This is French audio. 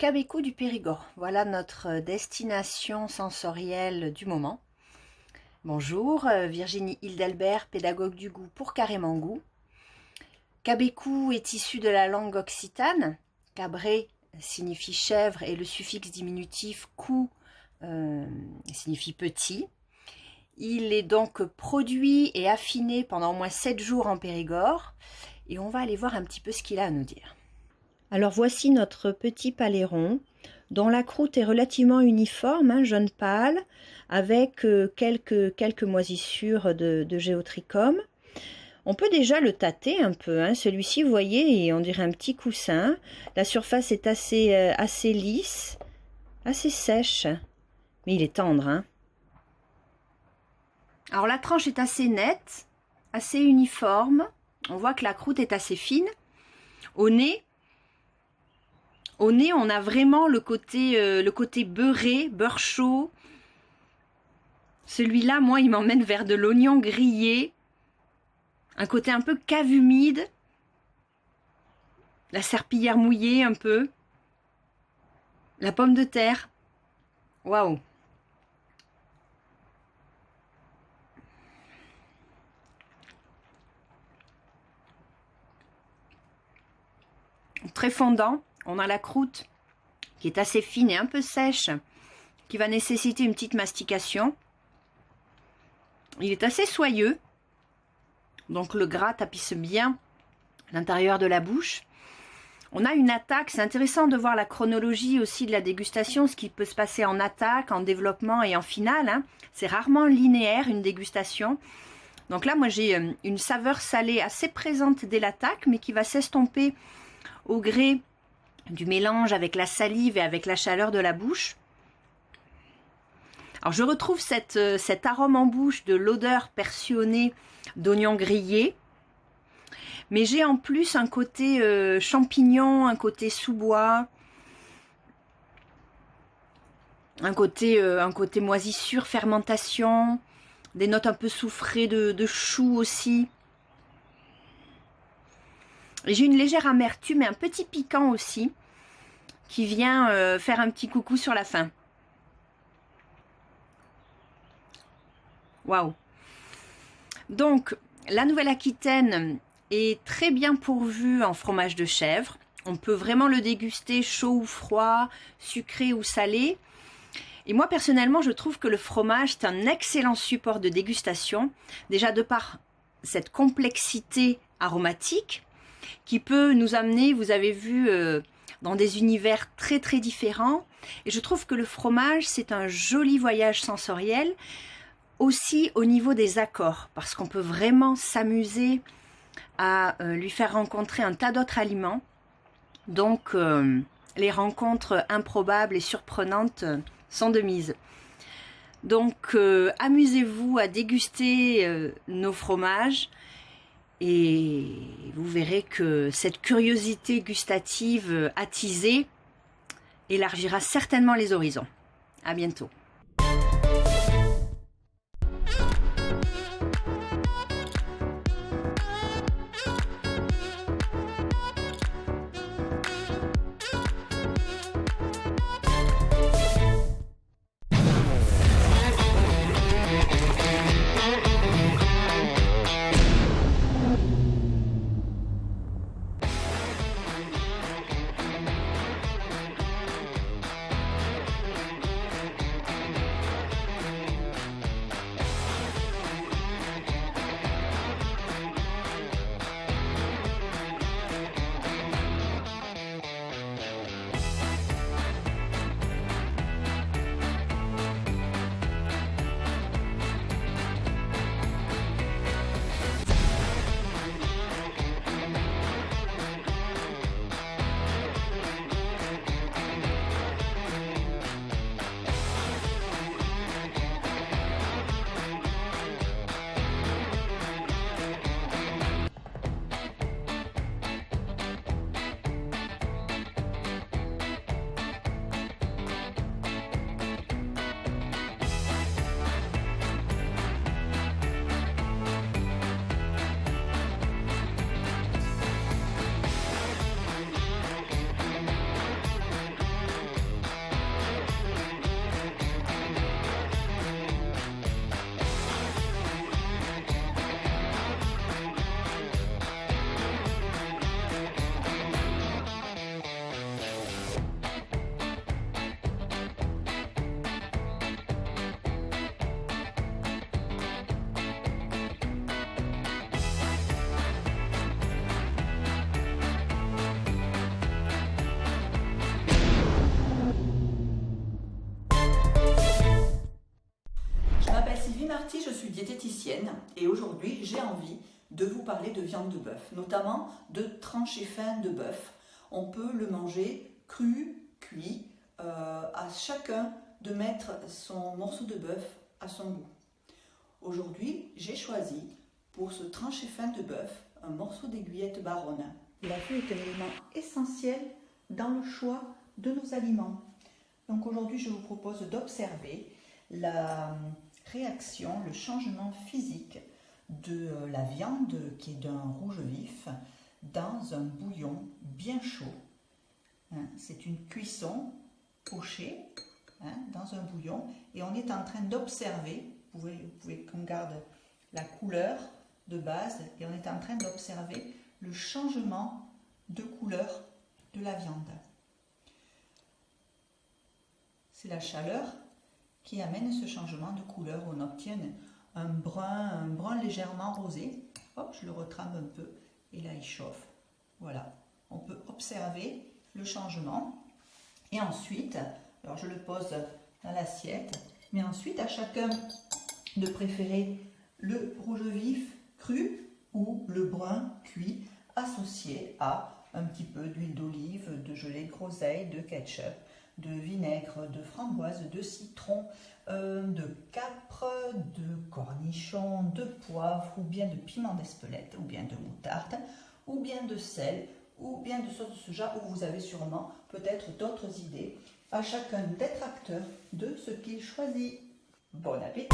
Québécois du Périgord. Voilà notre destination sensorielle du moment. Bonjour, Virginie Hildalbert, pédagogue du goût pour Carrément Goût. Québécois est issu de la langue occitane. Cabré signifie chèvre et le suffixe diminutif cou signifie petit. Il est donc produit et affiné pendant au moins 7 jours en Périgord. Et on va aller voir un petit peu ce qu'il a à nous dire. Alors voici notre petit paléron dont la croûte est relativement uniforme, jaune pâle, avec quelques moisissures de géotrichum. On peut déjà le tâter un peu, celui-ci vous voyez, on dirait un petit coussin. La surface est assez lisse, assez sèche, mais il est tendre. Alors la tranche est assez nette, assez uniforme, on voit que la croûte est assez fine. Au nez, on a vraiment le côté beurré, beurre chaud. Celui-là, moi, il m'emmène vers de l'oignon grillé. Un côté un peu cave humide. La serpillière mouillée un peu. La pomme de terre. Waouh! Très fondant. On a la croûte qui est assez fine et un peu sèche, qui va nécessiter une petite mastication. Il est assez soyeux, donc le gras tapisse bien l'intérieur de la bouche. On a une attaque, c'est intéressant de voir la chronologie aussi de la dégustation, ce qui peut se passer en attaque, en développement et en finale. C'est rarement linéaire une dégustation. Donc là, moi j'ai une saveur salée assez présente dès l'attaque, mais qui va s'estomper au gré du mélange avec la salive et avec la chaleur de la bouche. Alors je retrouve cet arôme en bouche de l'odeur persionnée d'oignons grillés, mais j'ai en plus un côté champignon, un côté sous-bois, un côté moisissure, fermentation, des notes un peu soufrées de chou aussi. Et j'ai une légère amertume et un petit piquant aussi qui vient faire un petit coucou sur la fin. Waouh! Donc, la Nouvelle-Aquitaine est très bien pourvue en fromage de chèvre. On peut vraiment le déguster chaud ou froid, sucré ou salé. Et moi, personnellement, je trouve que le fromage, c'est un excellent support de dégustation. Déjà, de par cette complexité aromatique, qui peut nous amener, vous avez vu, dans des univers très très différents. Et je trouve que le fromage, c'est un joli voyage sensoriel, aussi au niveau des accords, parce qu'on peut vraiment s'amuser à lui faire rencontrer un tas d'autres aliments. Donc, les rencontres improbables et surprenantes sont de mise. Donc, amusez-vous à déguster nos fromages. Et vous verrez que cette curiosité gustative attisée élargira certainement les horizons. À bientôt. Etienne et aujourd'hui j'ai envie de vous parler de viande de bœuf, notamment de tranché fin de bœuf. On peut le manger cru, cuit, à chacun de mettre son morceau de bœuf à son goût. Aujourd'hui j'ai choisi pour ce tranché fin de bœuf un morceau d'aiguillette baronne. La vue est un élément essentiel dans le choix de nos aliments. Donc aujourd'hui je vous propose d'observer la réaction, le changement physique de la viande qui est d'un rouge vif dans un bouillon bien chaud. C'est une cuisson pochée dans un bouillon et on est en train d'observer, vous pouvez qu'on garde la couleur de base et on est en train d'observer le changement de couleur de la viande. C'est la chaleur qui amène ce changement de couleur. On obtient un brun légèrement rosé. Hop, je le retrame un peu et là il chauffe. Voilà, on peut observer le changement. Et ensuite, alors je le pose dans l'assiette, mais ensuite à chacun de préférer le rouge vif cru ou le brun cuit associé à un petit peu d'huile d'olive, de gelée de groseille, de ketchup, de vinaigre, de framboise, de citron, de capre, de cornichon, de poivre ou bien de piment d'Espelette ou bien de moutarde ou bien de sel ou bien de sauce de soja où vous avez sûrement peut-être d'autres idées. À chacun d'être acteur de ce qu'il choisit. Bon appétit!